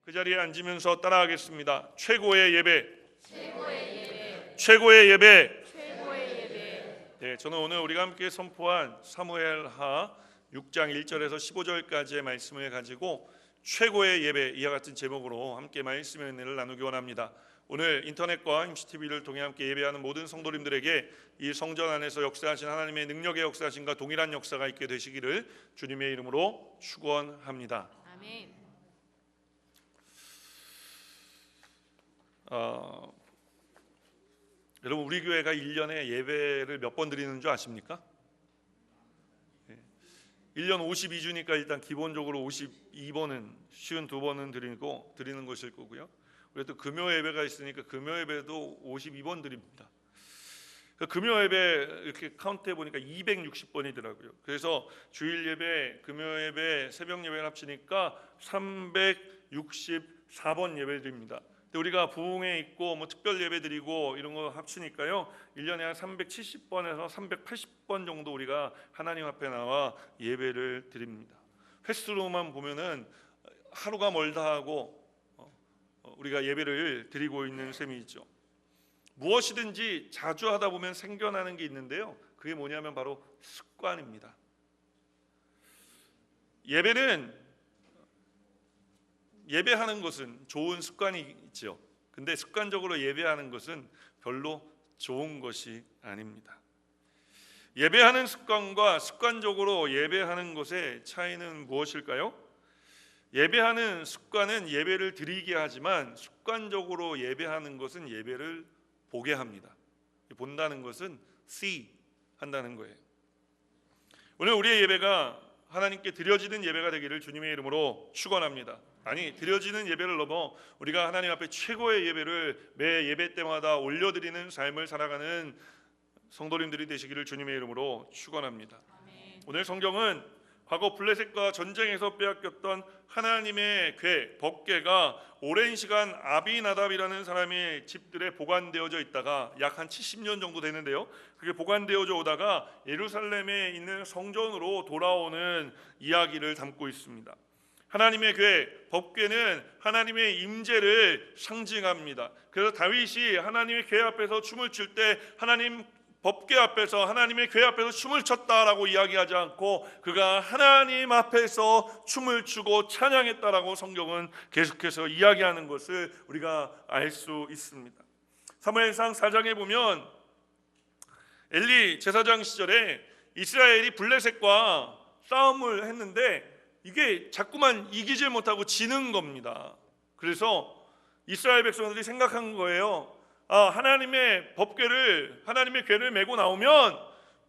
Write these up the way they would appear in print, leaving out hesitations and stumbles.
그 자리에 앉으면서 따라하겠습니다. 최고의 예배, 최고의 예배. 네, 저는 오늘 우리가 함께 선포한 사무엘하 6장 1절에서 15절까지의 말씀을 가지고 최고의 예배, 이와 같은 제목으로 함께 말씀의 은혜를 나누기 원합니다. 오늘 인터넷과 임시TV를 통해 함께 예배하는 모든 성도님들에게 이 성전 안에서 역사하신 하나님의 능력의 역사하심과 동일한 역사가 있게 되시기를 주님의 이름으로 축원합니다. 아멘. 여러분, 우리 교회가 1년에 예배를 몇 번 드리는 줄 아십니까? 1년 52주니까 일단 기본적으로 52번은 52번은 드리는 것일 거고요. 우리 또 금요 예배가 있으니까 금요 예배도 52번 드립니다. 금요 예배 이렇게 카운트해 보니까 260번이더라고요. 그래서 주일 예배, 금요 예배, 새벽 예배를 합치니까 364번 예배 드립니다. 우리가 부흥회 있고 뭐 특별 예배 드리고 이런 거 합치니까요, 1년에 한 370번에서 380번 정도 우리가 하나님 앞에 나와 예배를 드립니다. 횟수로만 보면은 하루가 멀다 하고 우리가 예배를 드리고 있는 셈이 있죠. 무엇이든지 자주 하다 보면 생겨나는 게 있는데요, 그게 뭐냐면 바로 습관입니다. 예배하는 것은 좋은 습관이 있죠. 근데 습관적으로 예배하는 것은 별로 좋은 것이 아닙니다. 예배하는 습관과 습관적으로 예배하는 것의 차이는 무엇일까요? 예배하는 습관은 예배를 드리게 하지만 습관적으로 예배하는 것은 예배를 보게 합니다. 본다는 것은 see 한다는 거예요. 오늘 우리의 예배가 하나님께 드려지는 예배가 되기를 주님의 이름으로 축원합니다. 아니, 드려지는 예배를 넘어 우리가 하나님 앞에 최고의 예배를 매 예배 때마다 올려드리는 삶을 살아가는 성도님들이 되시기를 주님의 이름으로 축원합니다. 오늘 성경은 과거 블레셋과 전쟁에서 빼앗겼던 하나님의 궤, 법궤가 오랜 시간 아비나답이라는 사람의 집들에 보관되어져 있다가 약 한 70년 정도 되는데요, 그게 보관되어져 오다가 예루살렘에 있는 성전으로 돌아오는 이야기를 담고 있습니다. 하나님의 궤, 법궤는 하나님의 임재를 상징합니다. 그래서 다윗이 하나님의 궤 앞에서 춤을 출 때 하나님 법궤 앞에서, 하나님의 궤 앞에서 춤을 췄다라고 이야기하지 않고 그가 하나님 앞에서 춤을 추고 찬양했다라고 성경은 계속해서 이야기하는 것을 우리가 알 수 있습니다. 사무엘상 4장에 보면 엘리 제사장 시절에 이스라엘이 블레셋과 싸움을 했는데 이게 자꾸만 이기질 못하고 지는 겁니다. 그래서 이스라엘 백성들이 생각한 거예요. 하나님의 법궤를, 하나님의 궤를 메고 나오면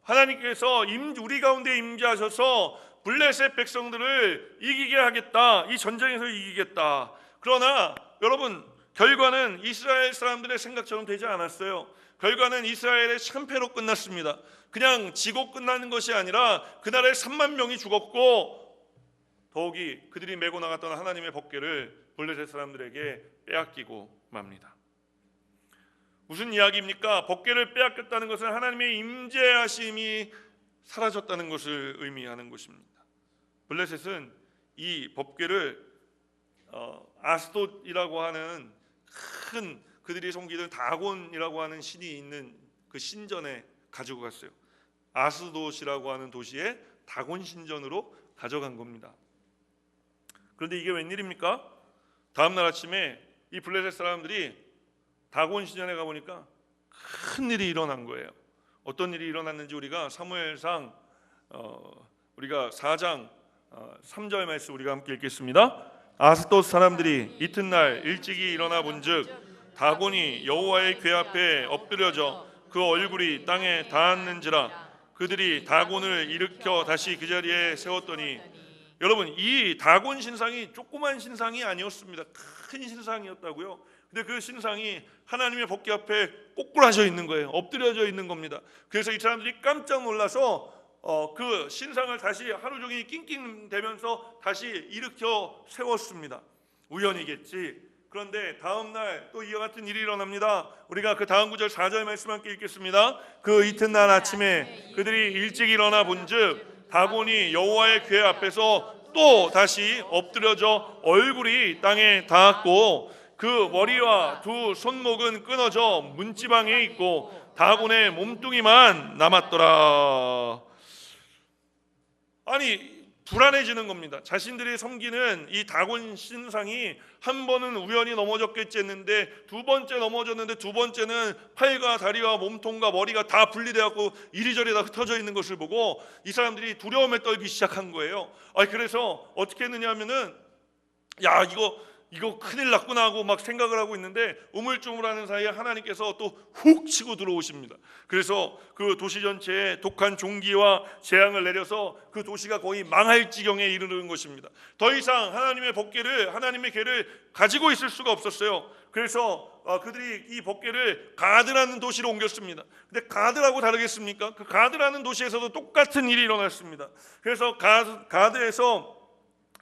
하나님께서 우리 가운데 임재하셔서 블레셋 백성들을 이기게 하겠다, 이 전쟁에서 이기겠다. 그러나 여러분, 결과는 이스라엘 사람들의 생각처럼 되지 않았어요. 결과는 이스라엘의 참패로 끝났습니다. 그냥 지고 끝나는 것이 아니라 그날에 3만 명이 죽었고, 더욱이 그들이 메고 나갔던 하나님의 법궤를 블레셋 사람들에게 빼앗기고 맙니다. 무슨 이야기입니까? 법궤를 빼앗겼다는 것은 하나님의 임재하심이 사라졌다는 것을 의미하는 것입니다. 블레셋은 이 법궤를 아스돗이라고 하는 큰, 그들이 섬기던 다곤이라고 하는 신이 있는 그 신전에 가지고 갔어요. 아스돗이라고 하는 도시에 다곤 신전으로 가져간 겁니다. 그런데 이게 웬일입니까? 다음날 아침에 이 블레셋 사람들이 다곤 신전에 가보니까 큰 일이 일어난 거예요. 어떤 일이 일어났는지 우리가 사무엘상 우리가 4장 3절 말씀 우리가 함께 읽겠습니다. 아스돗 사람들이 이튿날 일찍이 일어나 본즉 다곤이 여호와의 궤 앞에 엎드려져 그 얼굴이 땅에 닿았는지라. 그들이 다곤을 일으켜 다시 그 자리에 세웠더니, 여러분, 이 다곤 신상이 조그만 신상이 아니었습니다. 큰 신상이었다고요. 근데 그 신상이 하나님의 법궤 앞에 꼬꾸라져 있는 거예요. 엎드려져 있는 겁니다. 그래서 이 사람들이 깜짝 놀라서 그 신상을 다시 하루 종일 낑낑대면서 다시 일으켜 세웠습니다. 우연이겠지. 그런데 다음 날 또 이와 같은 일이 일어납니다. 우리가 그 다음 구절 4절 말씀 함께 읽겠습니다. 그 이튿날 아침에 그들이 일찍 일어나 본즉 다곤이 여호와의 궤 앞에서 또 다시 엎드려져 얼굴이 땅에 닿았고 그 머리와 두 손목은 끊어져 문지방에 있고 다곤의 몸뚱이만 남았더라. 아니, 불안해지는 겁니다. 자신들이 섬기는 이 다곤 신상이 한 번은 우연히 넘어졌겠지 했는데 두 번째 넘어졌는데 두 번째는 팔과 다리와 몸통과 머리가 다 분리되었고 이리저리 다 흩어져 있는 것을 보고 이 사람들이 두려움에 떨기 시작한 거예요. 그래서 어떻게 했느냐 하면은 야, 이거 큰일 났구나 하고 막 생각을 하고 있는데 우물쭈물하는 사이에 하나님께서 또 훅 치고 들어오십니다. 그래서 그 도시 전체에 독한 종기와 재앙을 내려서 그 도시가 거의 망할 지경에 이르는 것입니다. 더 이상 하나님의 법궤를, 하나님의 궤를 가지고 있을 수가 없었어요. 그래서 그들이 이 법궤를 가드라는 도시로 옮겼습니다. 근데 가드라고 다르겠습니까? 그 가드라는 도시에서도 똑같은 일이 일어났습니다. 그래서 가드에서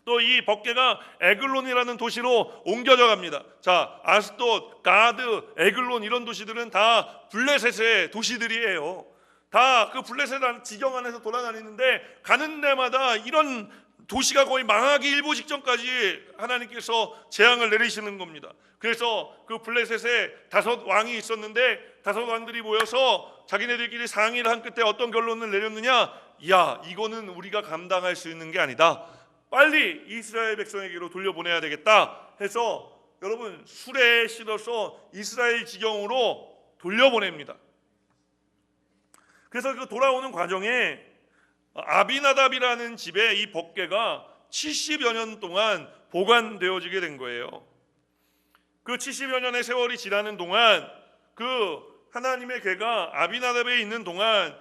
또 이 법궤가 에글론이라는 도시로 옮겨져 갑니다. 자, 아스돗, 가드, 에글론 이런 도시들은 다 블레셋의 도시들이에요. 다 그 블레셋 지경 안에서 돌아다니는데 가는 데마다 이런 도시가 거의 망하기 일보 직전까지 하나님께서 재앙을 내리시는 겁니다. 그래서 그 블레셋에 5 왕이 있었는데 5 왕들이 모여서 자기네들끼리 상의를 한 끝에 어떤 결론을 내렸느냐? 야, 이거는 우리가 감당할 수 있는 게 아니다. 빨리 이스라엘 백성에게로 돌려보내야 되겠다 해서 여러분 수레에 실어서 이스라엘 지경으로 돌려보냅니다. 그래서 그 돌아오는 과정에 아비나답이라는 집에 이 법궤가 70여 년 동안 보관되어지게 된 거예요. 그 70여 년의 세월이 지나는 동안 그 하나님의 궤가 아비나답에 있는 동안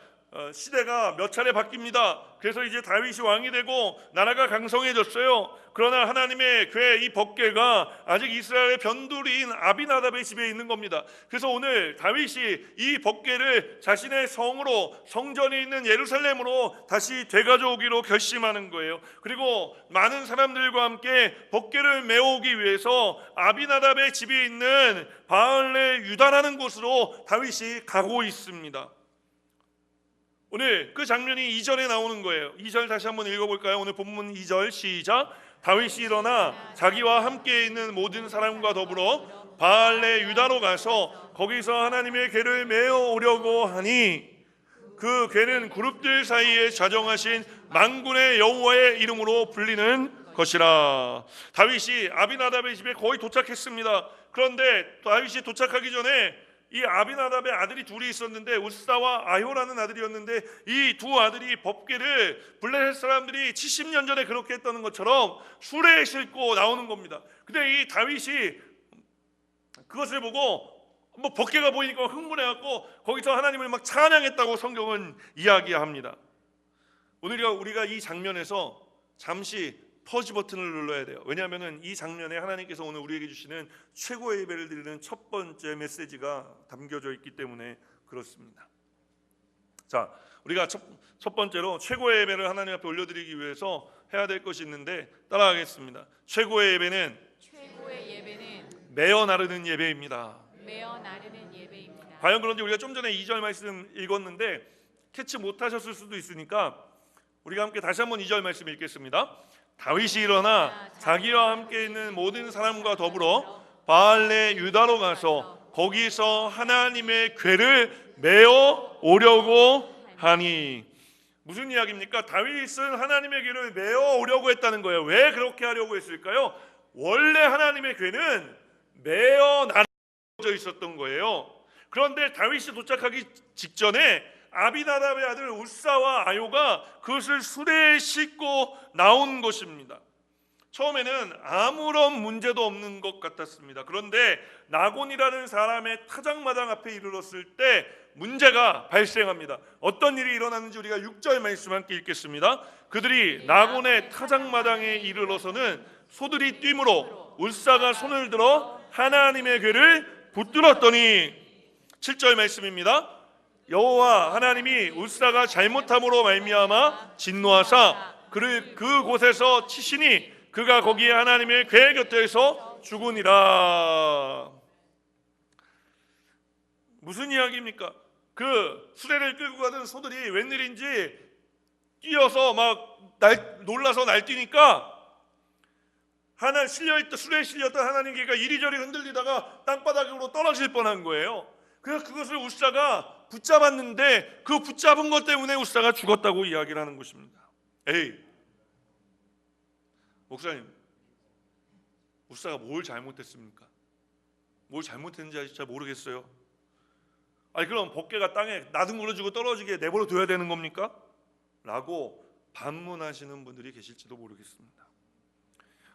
시대가 몇 차례 바뀝니다. 그래서 이제 다윗이 왕이 되고 나라가 강성해졌어요. 그러나 하나님의 궤, 이 법궤가 아직 이스라엘의 변두리인 아비나답의 집에 있는 겁니다. 그래서 오늘 다윗이 이 법궤를 자신의 성으로, 성전이 있는 예루살렘으로 다시 되가져오기로 결심하는 거예요. 그리고 많은 사람들과 함께 법궤를 메어오기 위해서 아비나답의 집이 있는 바알레 유다라는 곳으로 다윗이 가고 있습니다. 오늘 그 장면이 2절에 나오는 거예요. 2절 다시 한번 읽어볼까요? 오늘 본문 2절 시작. 다윗이 일어나 자기와 함께 있는 모든 사람과 더불어 바알레 유다로 가서 거기서 하나님의 궤를 메어 오려고 하니 그 궤는 그룹들 사이에 자정하신 만군의 여호와의 이름으로 불리는 것이라. 다윗이 아비나답의 집에 거의 도착했습니다. 그런데 다윗이 도착하기 전에 이 아비나답의 아들이 둘이 있었는데 우사와 아효라는 아들이었는데 이 두 아들이 법궤를 블레셋 사람들이 70년 전에 그렇게 했다는 것처럼 수레에 싣고 나오는 겁니다. 근데 이 다윗이 그것을 보고 법궤가 보이니까 흥분해갖고 거기서 하나님을 막 찬양했다고 성경은 이야기합니다. 오늘 우리가 이 장면에서 잠시 퍼지 버튼을 눌러야 돼요. 왜냐하면 이 장면에 하나님께서 오늘 우리에게 주시는 최고의 예배를 드리는 첫 번째 메시지가 담겨져 있기 때문에 그렇습니다. 자, 우리가 첫 번째로 최고의 예배를 하나님 앞에 올려드리기 위해서 해야 될 것이 있는데 따라하겠습니다. 최고의 예배는 메어 나르는 예배입니다. 메어 나르는 예배입니다. 과연 그런지 우리가 좀 전에 2절 말씀 읽었는데 캐치 못하셨을 수도 있으니까 우리가 함께 다시 한번 2절 말씀 읽겠습니다. 다윗이 일어나 자기와 함께 있는 모든 사람과 더불어 바알레 유다로 가서 거기서 하나님의 궤를 메어 오려고 하니. 무슨 이야기입니까? 다윗은 하나님의 궤를 메어 오려고 했다는 거예요. 왜 그렇게 하려고 했을까요? 원래 하나님의 궤는 메어 나르져 있었던 거예요. 그런데 다윗이 도착하기 직전에 아비나답의 아들 우사와 아요가 그것을 수레에 싣고 나온 것입니다. 처음에는 아무런 문제도 없는 것 같았습니다. 그런데 나곤이라는 사람의 타작마당 앞에 이르렀을 때 문제가 발생합니다. 어떤 일이 일어났는지 우리가 6절 말씀 함께 읽겠습니다. 그들이 나곤의 타작마당에 이르러서는 소들이 뛰므로 우사가 손을 들어 하나님의 궤를 붙들었더니 7절 말씀입니다. 여호와 하나님이 우사가 잘못함으로 말미암아 진노하사 그를 그 곳에서 치시니 그가 거기에 하나님의 궤 곁에서 죽으니라. 무슨 이야기입니까? 그 수레를 끌고 가던 소들이 웬일인지 뛰어서 막 놀라서 날뛰니까 하나 술에 실렸던 하나님 계가 이리저리 흔들리다가 땅바닥으로 떨어질 뻔한 거예요. 그래서 그것을 우사가 붙잡았는데 그 붙잡은 것 때문에 우사가 죽었다고 이야기를 하는 것입니다. 에이, 목사님, 우사가 뭘 잘못했습니까? 뭘 잘못했는지 잘 모르겠어요. 아니 그럼 법궤가 땅에 나둥그러지고 떨어지게 내버려 둬야 되는 겁니까? 라고 반문하시는 분들이 계실지도 모르겠습니다.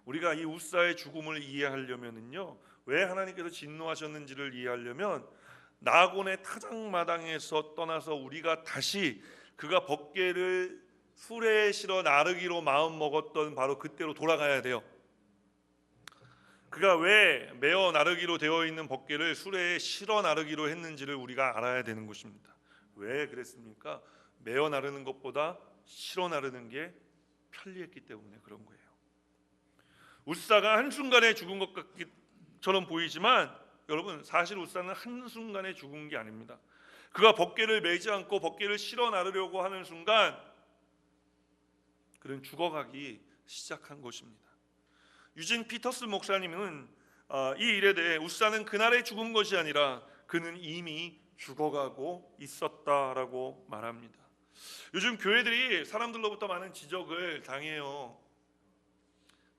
우리가 이 우사의 죽음을 이해하려면요, 왜 하나님께서 진노하셨는지를 이해하려면 나곤의 타작마당에서 떠나서 우리가 다시 그가 법궤를 수레에 실어 나르기로 마음 먹었던 바로 그때로 돌아가야 돼요. 그가 왜 메어 나르기로 되어 있는 법궤를 수레에 실어 나르기로 했는지를 우리가 알아야 되는 것입니다. 왜 그랬습니까? 메어 나르는 것보다 실어 나르는 게 편리했기 때문에 그런 거예요. 우사가 한순간에 죽은 것처럼 보이지만 여러분, 사실 우사는 한순간에 죽은 게 아닙니다. 그가 법궤를 매지 않고 법궤를 실어 나르려고 하는 순간 그는 죽어가기 시작한 것입니다. 유진 피터스 목사님은 이 일에 대해 우사는 그날에 죽은 것이 아니라 그는 이미 죽어가고 있었다라고 말합니다. 요즘 교회들이 사람들로부터 많은 지적을 당해요.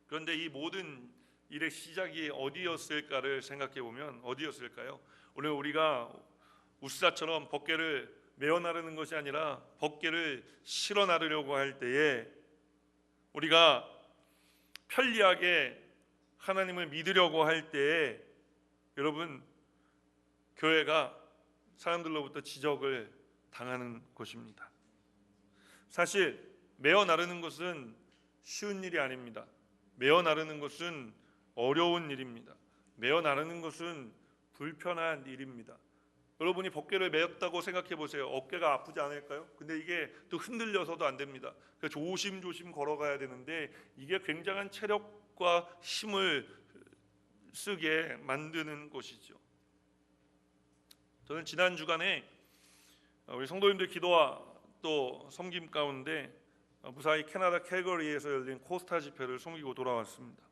그런데 이 모든 일의 시작이 어디였을까를 생각해 보면 어디였을까요? 오늘 우리가 우사처럼 법궤를 메어 나르는 것이 아니라 법궤를 실어 나르려고 할 때에 우리가 편리하게 하나님을 믿으려고 할 때에 여러분, 교회가 사람들로부터 지적을 당하는 것입니다. 사실 메어 나르는 것은 쉬운 일이 아닙니다. 메어 나르는 것은 어려운 일입니다. 메어 나르는 것은 불편한 일입니다. 여러분이 법궤를 메었다고 생각해 보세요. 어깨가 아프지 않을까요? 근데 이게 또 흔들려서도 안 됩니다. 그래서 조심조심 걸어가야 되는데 이게 굉장한 체력과 힘을 쓰게 만드는 것이죠. 저는 지난 주간에 우리 성도님들 기도와 또 섬김 가운데 무사히 캐나다 캘거리에서 열린 코스타 집회를 섬기고 돌아왔습니다.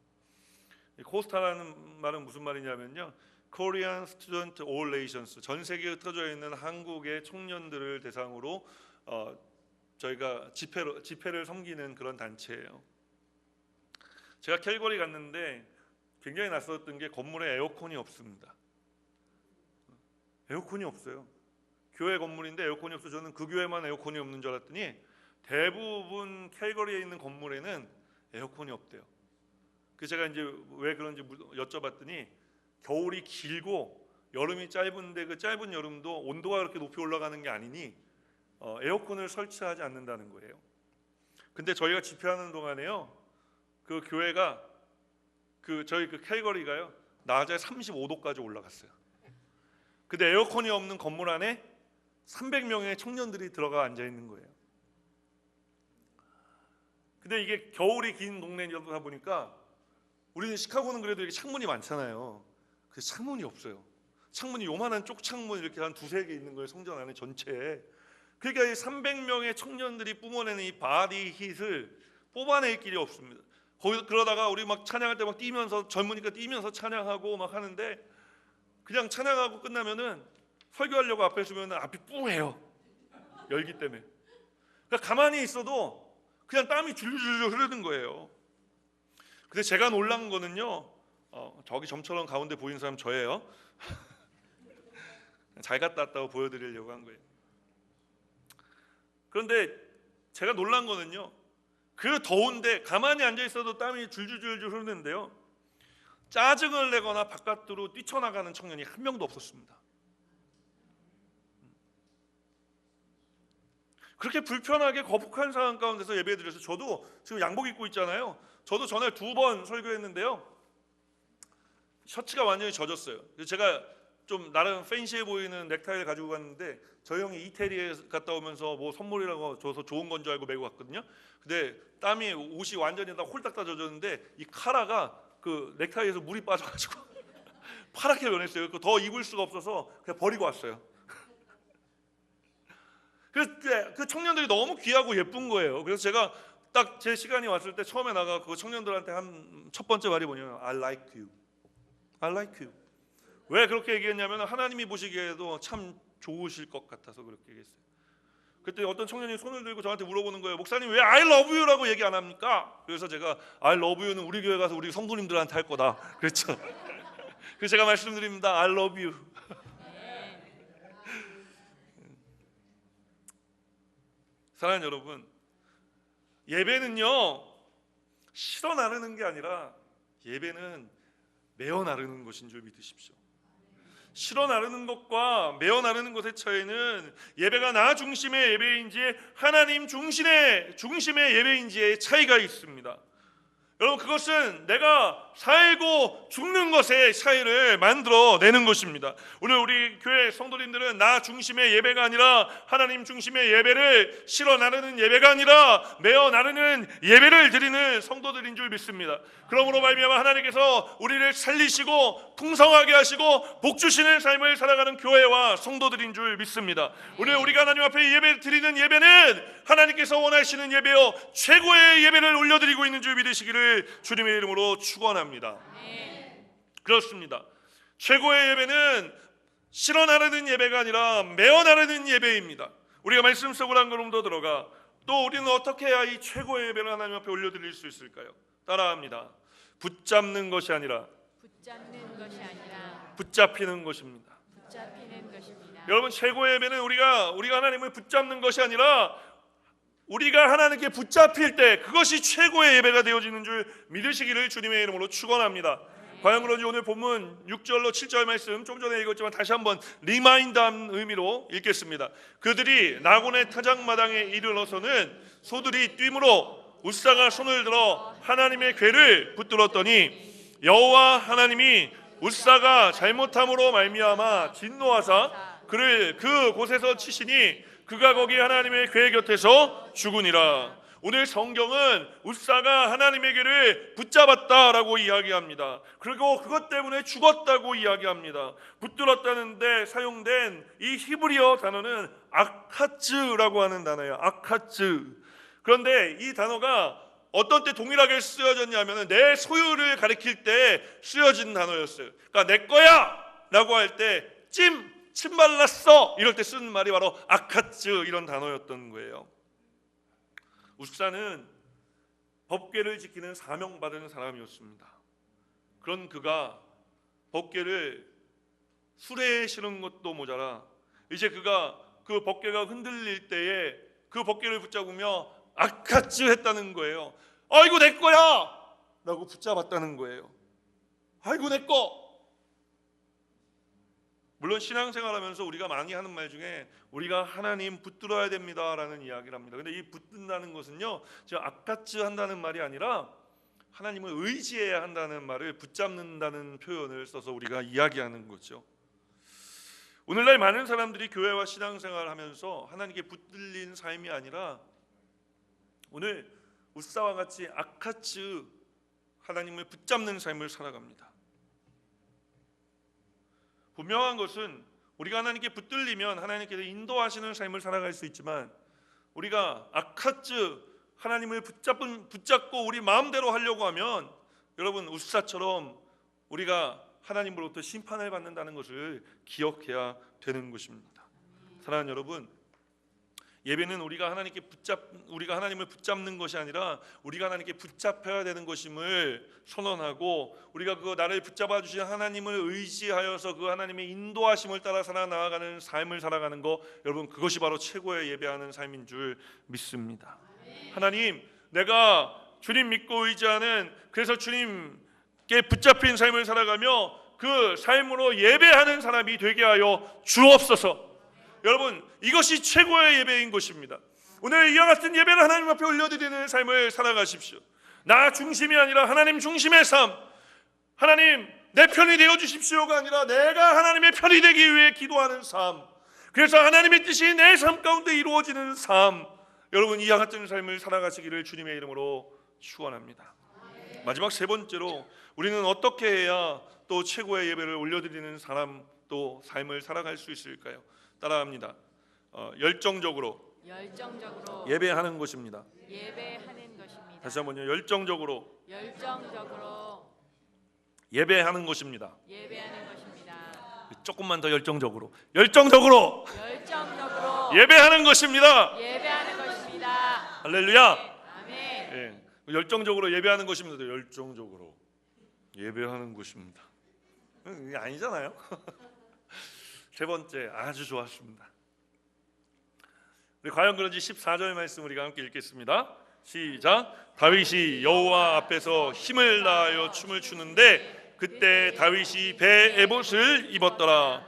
코스타라는 말은 무슨 말이냐면요, Korean Student All Nations, 전 세계에 흩어져 있는 한국의 청년들을 대상으로 저희가 집회를 섬기는 그런 단체예요. 제가 캘거리 갔는데 굉장히 낯설었던 게 건물에 에어컨이 없습니다. 에어컨이 없어요. 교회 건물인데 에어컨이 없어. 저는 그 교회만 에어컨이 없는 줄 알았더니 대부분 캘거리에 있는 건물에는 에어컨이 없대요. 그래서 제가 이제 왜 그런지 여쭤봤더니 겨울이 길고 여름이 짧은데 그 짧은 여름도 온도가 그렇게 높이 올라가는 게 아니니 에어컨을 설치하지 않는다는 거예요. 근데 저희가 집회하는 동안에요, 그 교회가 저희 캘거리가요 낮에 35도까지 올라갔어요. 근데 에어컨이 없는 건물 안에 300명의 청년들이 들어가 앉아 있는 거예요. 근데 이게 겨울이 긴 동네이다 보니까 우리는 시카고는 그래도 이렇게 창문이 많잖아요. 그 창문이 없어요. 창문이 요만한 쪽창문 이렇게 한 두세 개 있는 거예요, 성전 안에 전체에. 그러니까 이 300명의 청년들이 뿜어내는 이 바디 힛을 뽑아낼 길이 없습니다. 거기서 그러다가 우리 막 찬양할 때 막 뛰면서, 젊으니까 뛰면서 찬양하고 막 하는데 그냥 찬양하고 끝나면은 설교하려고 앞에 서면 앞이 뿌해요, 열기 때문에. 그러니까 가만히 있어도 그냥 땀이 줄줄줄 흐르는 거예요. 근데 제가 놀란 거는요, 저기 점처럼 가운데 보이는 사람 저예요. 잘 갔다 왔다고 보여드리려고 한 거예요. 그런데 제가 놀란 거는요, 그 더운데 가만히 앉아 있어도 땀이 줄줄줄 흐르는데요, 짜증을 내거나 바깥으로 뛰쳐나가는 청년이 한 명도 없었습니다. 그렇게 불편하게 거북한 상황 가운데서 예배드려서 저도 지금 양복 입고 있잖아요. 저도 전에 2번 설교했는데요, 셔츠가 완전히 젖었어요. 그래서 제가 좀 나름 팬시해 보이는 넥타이를 가지고 갔는데 저희 형이 이태리에 갔다 오면서 뭐 선물이라고 줘서 좋은 건 줄 알고 메고 갔거든요. 근데 땀이, 옷이 완전히 다 홀딱 다 젖었는데 이 카라가 그 넥타이에서 물이 빠져가지고 파랗게 변했어요. 더 입을 수가 없어서 그냥 버리고 왔어요. 그 청년들이 너무 귀하고 예쁜 거예요. 그래서 제가 딱 제 시간이 왔을 때 처음에 나가 그 청년들한테 한 첫 번째 말이 뭐냐면 I like you, I like you. 왜 그렇게 얘기했냐면 하나님이 보시기에도 참 좋으실 것 같아서 그렇게 얘기했어요. 그때 어떤 청년이 손을 들고 저한테 물어보는 거예요. 목사님 왜 I love you라고 얘기 안 합니까? 그래서 제가 I love you는 우리 교회 가서 우리 성도님들한테 할 거다. 그렇죠. 그래서 제가 말씀드립니다. I love you. 사랑하는 여러분, 예배는요 실어 나르는 게 아니라 예배는 메어 나르는 것인 줄 믿으십시오. 실어 나르는 것과 메어 나르는 것의 차이는 예배가 나 중심의 예배인지 하나님 중심의 예배인지의 차이가 있습니다. 여러분, 그것은 내가 살고 죽는 것의 차이를 만들어내는 것입니다. 오늘 우리 교회 성도님들은 나 중심의 예배가 아니라 하나님 중심의 예배를 실어 나르는 예배가 아니라 메어 나르는 예배를 드리는 성도들인 줄 믿습니다. 그러므로 말미암아 하나님께서 우리를 살리시고 풍성하게 하시고 복 주시는 삶을 살아가는 교회와 성도들인 줄 믿습니다. 오늘 우리가 하나님 앞에 예배 드리는 예배는 하나님께서 원하시는 예배요 최고의 예배를 올려드리고 있는 줄 믿으시기를 주님의 이름으로 축원합니다. 그렇습니다. 최고의 예배는 실어 나르는 예배가 아니라 메어 나르는 예배입니다. 우리가 말씀 속으로 한 걸음 더 들어가 또 우리는 어떻게 해야 이 최고의 예배를 하나님 앞에 올려드릴 수 있을까요? 따라합니다. 붙잡는 것이 아니라 붙잡히는 것입니다. 여러분, 최고의 예배는 우리가 하나님을 붙잡는 것이 아니라 우리가 하나님께 붙잡힐 때 그것이 최고의 예배가 되어지는 줄 믿으시기를 주님의 이름으로 축원합니다. 과연 그런지 오늘 본문 6절로 7절 말씀 좀 전에 읽었지만 다시 한번 리마인드한 의미로 읽겠습니다. 그들이 나곤의 타작마당에 이르러서는 소들이 뛰므로 웃사가 손을 들어 하나님의 궤를 붙들었더니 여호와 하나님이 웃사가 잘못함으로 말미암아 진노하사 그를 그 곳에서 치시니 그가 거기 하나님의 궤 곁에서 죽으니라. 오늘 성경은 웃사가 하나님의 궤를 붙잡았다라고 이야기합니다. 그리고 그것 때문에 죽었다고 이야기합니다. 붙들었다는 데 사용된 이 히브리어 단어는 아카츠라고 하는 단어예요. 아카츠. 그런데 이 단어가 어떤 때 동일하게 쓰여졌냐면 내 소유를 가리킬 때 쓰여진 단어였어요. 그러니까 내 거야 라고 할 때 침 발랐어 이럴 때 쓰는 말이 바로 아카츠 이런 단어였던 거예요. 웃사는 법궤를 지키는 사명받은 사람이었습니다. 그런 그가 법궤를 수레에 실은 것도 모자라 이제 그가 그 법궤가 흔들릴 때에 그 법궤를 붙잡으며 아카츠 했다는 거예요. 아이고 내 거야 라고 붙잡았다는 거예요. 아이고 내 거. 물론 신앙생활하면서 우리가 많이 하는 말 중에 우리가 하나님 붙들어야 됩니다라는 이야기를 합니다. 근데 이 붙든다는 것은요, 지금 아카츠 한다는 말이 아니라 하나님을 의지해야 한다는 말을 붙잡는다는 표현을 써서 우리가 이야기하는 거죠. 오늘날 많은 사람들이 교회와 신앙생활을 하면서 하나님께 붙들린 삶이 아니라 오늘 웃사와 같이 아카츠 하나님을 붙잡는 삶을 살아갑니다. 분명한 것은 우리가 하나님께 붙들리면 하나님께서 인도하시는 삶을 살아갈 수 있지만 우리가 아카츠 하나님을 붙잡고 우리 마음대로 하려고 하면 여러분 웃사처럼 우리가 하나님으로부터 심판을 받는다는 것을 기억해야 되는 것입니다. 사랑하는 여러분, 예배는 우리가 하나님을 붙잡는 것이 아니라 우리가 하나님께 붙잡혀야 되는 것임을 선언하고 우리가 그 나를 붙잡아 주신 하나님을 의지하여서 그 하나님의 인도하심을 따라 살아나가는 삶을 살아가는 것, 여러분 그것이 바로 최고의 예배하는 삶인 줄 믿습니다. 하나님, 내가 주님 믿고 의지하는 그래서 주님께 붙잡힌 삶을 살아가며 그 삶으로 예배하는 사람이 되게 하여 주옵소서. 여러분, 이것이 최고의 예배인 것입니다. 오늘 이와 같은 예배를 하나님 앞에 올려드리는 삶을 살아가십시오. 나 중심이 아니라 하나님 중심의 삶. 하나님 내 편이 되어 주십시오가 아니라 내가 하나님의 편이 되기 위해 기도하는 삶. 그래서 하나님의 뜻이 내 삶 가운데 이루어지는 삶. 여러분, 이와 같은 삶을 살아가시기를 주님의 이름으로 축원합니다. 마지막 세 번째로 우리는 어떻게 해야 또 최고의 예배를 올려드리는 사람 또 삶을 살아갈 수 있을까요? 따라합니다. 열정적으로 열정적으로 예배하는 것입니다. 예배하는 것입니다. 다시 한번요. 열정적으로 열정적으로 예배하는 것입니다. 예배하는 것입니다. 조금만 더 열정적으로 열정적으로 예배하는 것입니다. 예배하는 것입니다. 할렐루야. 아멘. 예, 열정적으로 예배하는 것입니다. 열정적으로 예배하는 것입니다. 이게 아니잖아요. 세 번째 아주 좋았습니다. 우리 과연 그런지 14절 말씀 우리가 함께 읽겠습니다. 시작. 다윗이 여호와 앞에서 힘을 다하여 춤을 추는데 그때 다윗이 배 에봇을 입었더라.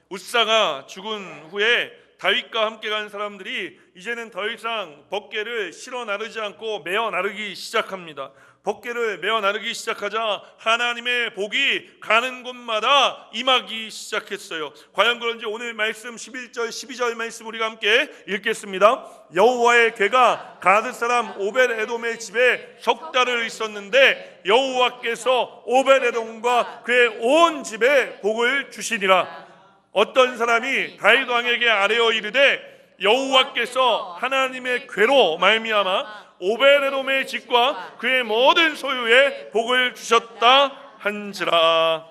웃사가 죽은 후에 다윗과 함께 간 사람들이 이제는 더 이상 벗개를 실어 나르지 않고 메어 나르기 시작합니다. 벗개를 메어 나르기 시작하자 하나님의 복이 가는 곳마다 임하기 시작했어요. 과연 그런지 오늘 말씀 11절 12절 말씀 우리가 함께 읽겠습니다. 여호와의 궤가 가드 사람 오벳에돔의 집에 석 달을 있었는데 여호와께서 오벳에돔과 그의 온 집에 복을 주시니라. 어떤 사람이 다윗 왕에게 아뢰어 이르되 여호와께서 하나님의 궤로 말미암아 오벳에돔의 집과 그의 모든 소유에 복을 주셨다 한지라.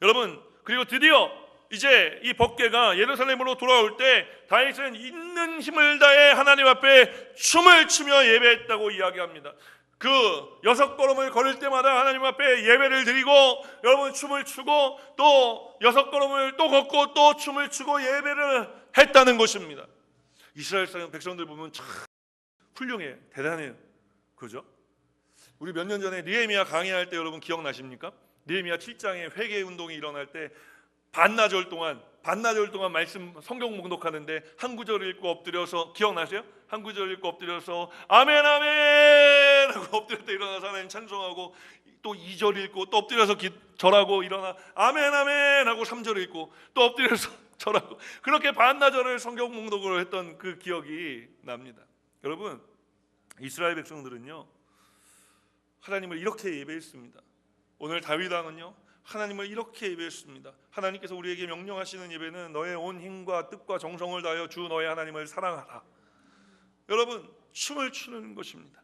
여러분, 그리고 드디어 이제 이 법궤가 예루살렘으로 돌아올 때 다윗은 있는 힘을 다해 하나님 앞에 춤을 추며 예배했다고 이야기합니다. 그 6걸음을 걸을 때마다 하나님 앞에 예배를 드리고 여러분 춤을 추고 또 6걸음을 또 걷고 또 춤을 추고 예배를 했다는 것입니다. 이스라엘 백성들 보면 참 훌륭해, 대단해요. 그죠? 우리 몇 년 전에 느헤미야 강의할 때 여러분 기억나십니까? 느헤미야 7장에 회개 운동이 일어날 때 반나절 동안 말씀 성경 묵독하는데 한 구절 읽고 엎드려서 기억나세요? 한 구절 읽고 엎드려서 아멘 아멘 하고 엎드렸다 일어나서 하나님 찬송하고 또 2절 읽고 또 엎드려서 절하고 일어나 아멘 아멘 하고 3절 읽고 또 엎드려서 절하고 그렇게 반나절을 성경 묵독으로 했던 그 기억이 납니다. 여러분, 이스라엘 백성들은요 하나님을 이렇게 예배했습니다. 오늘 다윗 왕은요 하나님을 이렇게 예배했습니다. 하나님께서 우리에게 명령하시는 예배는 너의 온 힘과 뜻과 정성을 다하여 주 너의 하나님을 사랑하라. 여러분, 춤을 추는 것입니다.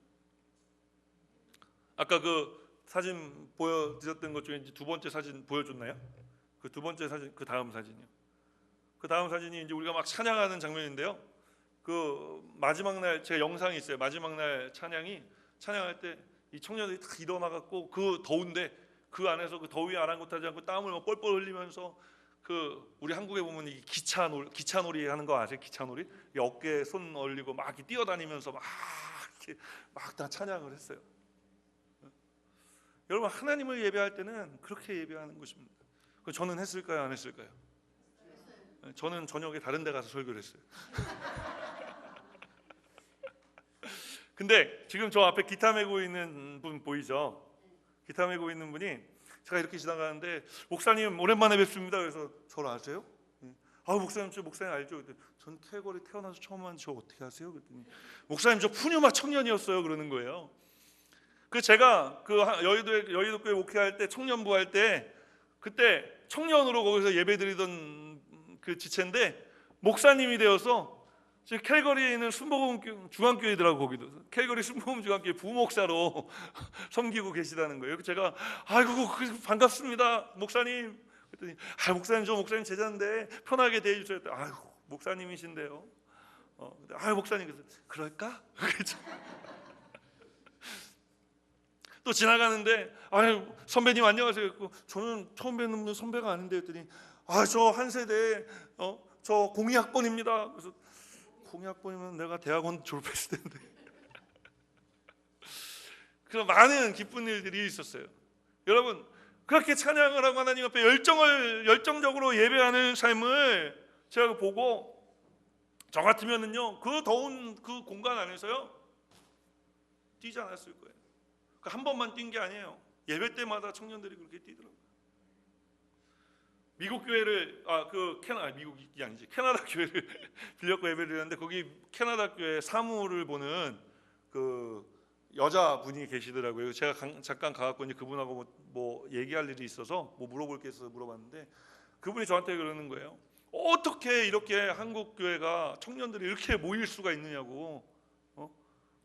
아까 그 사진 보여드렸던 것 중에 이제 두 번째 사진 보여줬나요? 그 두 번째 사진, 그 다음 사진이요. 그 다음 사진이 이제 우리가 막 찬양하는 장면인데요. 그 마지막 날 제 영상이 있어요. 마지막 날 찬양할 때 이 청년들이 다 일어나갖고 그 더운데 그 안에서 그 더위에 아랑곳하지 않고 땀을 막 뻘뻘 흘리면서 그 우리 한국에 보면 이 기차놀이 하는 거 아세요? 기차놀이 이 어깨에 손 올리고 막 이렇게 뛰어다니면서 막 이렇게 막 다 찬양을 했어요. 여러분, 하나님을 예배할 때는 그렇게 예배하는 것입니다. 저는 했을까요? 안 했을까요? 저는 저녁에 다른 데 가서 설교를 했어요. 근데 지금 저 앞에 기타 메고 있는 분 보이죠? 기타 메고 있는 분이 제가 이렇게 지나가는데 목사님 오랜만에 뵙습니다. 그래서 저를 아세요? 아 목사님 저 목사님 알죠? 전 캘거리 태어나서 처음 왔는데 저 어떻게 아세요? 그랬더니 목사님 저 푸뉴마 청년이었어요. 그러는 거예요. 그 제가 그 여의도교회 목회할 때 청년부 할 때 그때 청년으로 거기서 예배드리던 그 지체인데 목사님이 되어서 지금 캘거리에 있는 순복음 중앙교회더라고. 거기도 캘거리 순복음 중앙교회 부목사로 섬기고 계시다는 거예요. 제가 아이고 반갑습니다 목사님. 그랬더니 목사님 저 목사님 제자인데 편하게 대해주세요. 아이고 목사님이신데요. 목사님 그럴까? 또 지나가는데 선배님 안녕하세요. 저는 처음 뵙는 분 선배가 아닌데 했더니 저 한 세대 저 02학번입니다. 그래서 02학번이면 내가 대학원 졸업했을 텐데. 그런 많은 기쁜 일들이 있었어요. 여러분, 그렇게 찬양을 하고 하나님 앞에 열정적으로 예배하는 삶을 제가 보고 저 같으면은요 그 더운 그 공간 안에서요 뛰지 않았을 거예요. 한 번만 뛴 게 아니에요. 예배 때마다 청년들이 그렇게 뛰더라고요. 미국 교회를 미국이 아니지 캐나다 교회를 빌렸고 예배를 드렸는데 거기 캐나다 교회 사무를 보는 그 여자분이 계시더라고요. 제가 잠깐 가갖고 이제 그분하고 뭐 얘기할 일이 있어서 뭐 물어볼 게 있어서 물어봤는데 그분이 저한테 그러는 거예요. 어떻게 이렇게 한국 교회가 청년들이 이렇게 모일 수가 있느냐고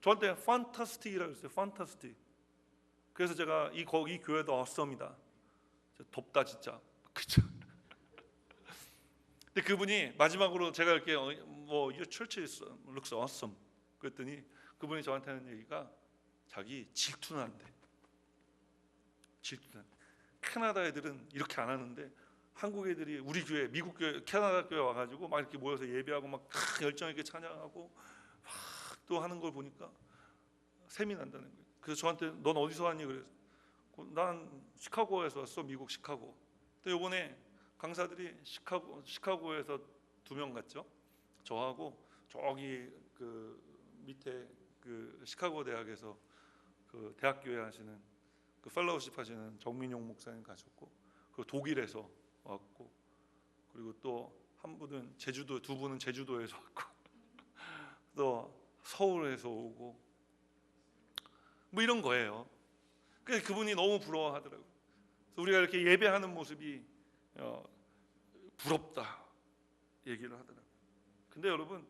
저한테 판타스틱이라고 했어요. 판타스틱. 그래서 제가 이 교회도 어썸이다. 덥다 진짜. 그죠? 근데 그분이 마지막으로 제가 이렇게 뭐 your church looks awesome 그랬더니 그분이 저한테 하는 얘기가 자기 질투난대. 질투난. 캐나다 애들은 이렇게 안 하는데 한국 애들이 우리 교회, 미국 교회, 캐나다 교회 와가지고 막 이렇게 모여서 예배하고 막 열정 있게 찬양하고 막 또 하는 걸 보니까 샘이 난다는 거예요. 그래서 저한테 넌 어디서 왔니? 그래서 난 시카고에서 왔어. 미국 시카고. 또 이번에 강사들이 시카고에서 2명 갔죠. 저하고 저기 그 밑에 그 시카고 대학에서 그 대학교회 하시는 그 펠로우십 하시는 정민용 목사님 가셨고, 그리고 독일에서 왔고, 그리고 또 한 분은 제주도, 2분은 제주도에서 왔고, 또 서울에서 오고, 뭐 이런 거예요. 그래서 그분이 너무 부러워하더라고요. 그래서 우리가 이렇게 예배하는 모습이 부럽다 얘기를 하더라고요. 근데 여러분,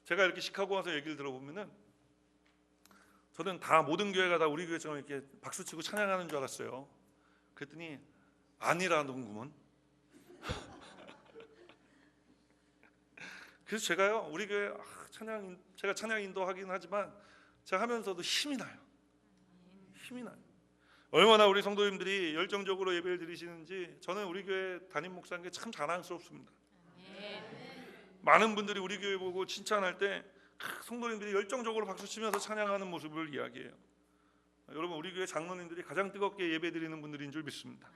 제가 이렇게 시카고 와서 얘기를 들어보면은 저는 다 모든 교회가 다 우리 교회처럼 이렇게 박수치고 찬양하는 줄 알았어요. 그랬더니 아니라는구먼. 그래서 제가요, 우리 교회 제가 찬양 인도하긴 하지만 제가 하면서도 힘이 나요. 힘이 나요. 얼마나 우리 성도님들이 열정적으로 예배를 드리시는지 저는 우리 교회 담임 목사인 게 참 자랑스럽습니다. 많은 분들이 우리 교회 보고 칭찬할 때 성도님들이 열정적으로 박수치면서 찬양하는 모습을 이야기해요. 여러분, 우리 교회 장로님들이 가장 뜨겁게 예배드리는 분들인 줄 믿습니다.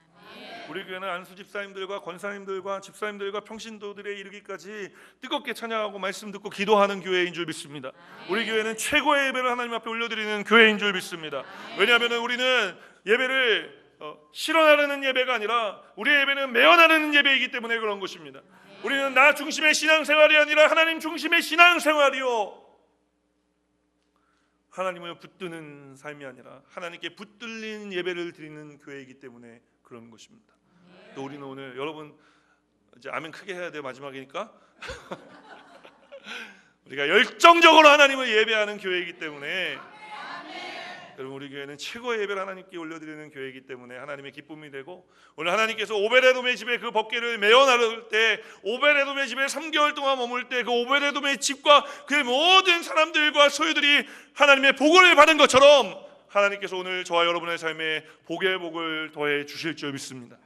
우리 교회는 안수 집사님들과 권사님들과 집사님들과 평신도들에 이르기까지 뜨겁게 찬양하고 말씀 듣고 기도하는 교회인 줄 믿습니다. 우리 교회는 최고의 예배를 하나님 앞에 올려드리는 교회인 줄 믿습니다. 왜냐하면 우리는 예배를 실현하려는 예배가 아니라 우리의 예배는 매어나르는 예배이기 때문에 그런 것입니다. 우리는 나 중심의 신앙생활이 아니라 하나님 중심의 신앙생활이요, 하나님을 붙드는 삶이 아니라 하나님께 붙들린 예배를 드리는 교회이기 때문에 그런 것입니다. 또 우리는 오늘 여러분 이제 아멘 크게 해야 돼요. 마지막이니까. 우리가 열정적으로 하나님을 예배하는 교회이기 때문에 여러분, 우리 교회는 최고의 예배를 하나님께 올려드리는 교회이기 때문에 하나님의 기쁨이 되고, 오늘 하나님께서 오베레돔의 집에 그 법궤를 메어 나를 때, 오베레돔의 집에 3개월 동안 머물 때 그 오베레돔의 집과 그의 모든 사람들과 소유들이 하나님의 복을 받은 것처럼 하나님께서 오늘 저와 여러분의 삶에 복의 복을 더해 주실 줄 믿습니다.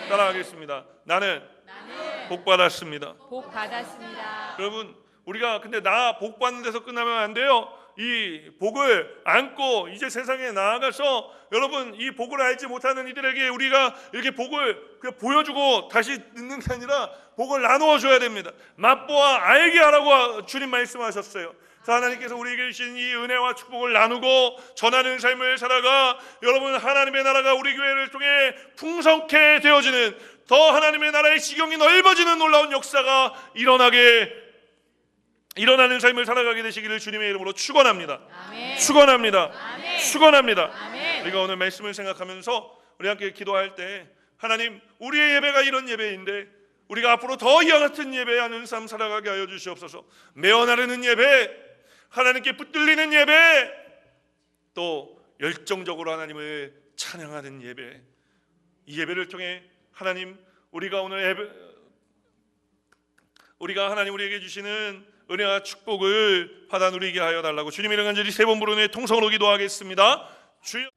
따라하겠습니다. 나는 복 받았습니다. 복 받았습니다. 여러분, 우리가 근데 나 복 받는 데서 끝나면 안 돼요. 이 복을 안고 이제 세상에 나아가서 여러분, 이 복을 알지 못하는 이들에게 우리가 이렇게 복을 보여주고 다시 듣는 게 아니라 복을 나누어 줘야 됩니다. 맛보아 알게 하라고 주님 말씀하셨어요. 하나님께서 우리에게 주신 이 은혜와 축복을 나누고 전하는 삶을 살아가 여러분, 하나님의 나라가 우리 교회를 통해 풍성케 되어지는, 더 하나님의 나라의 지경이 넓어지는 놀라운 역사가 일어나는 삶을 살아가게 되시기를 주님의 이름으로 축원합니다. 아멘. 축원합니다. 아멘. 축원합니다. 아멘. 우리가 오늘 말씀을 생각하면서 우리 함께 기도할 때, 하나님, 우리의 예배가 이런 예배인데 우리가 앞으로 더 이와 같은 예배하는 삶 살아가게 하여 주시옵소서. 메어나르는 예배, 하나님께 붙들리는 예배, 또 열정적으로 하나님을 찬양하는 예배, 이 예배를 통해 하나님, 우리가 하나님 우리에게 주시는 은혜와 축복을 받아 누리게 하여 달라고 주님 이름 간절히 3번 부르는 통성으로 기도하겠습니다. 주여.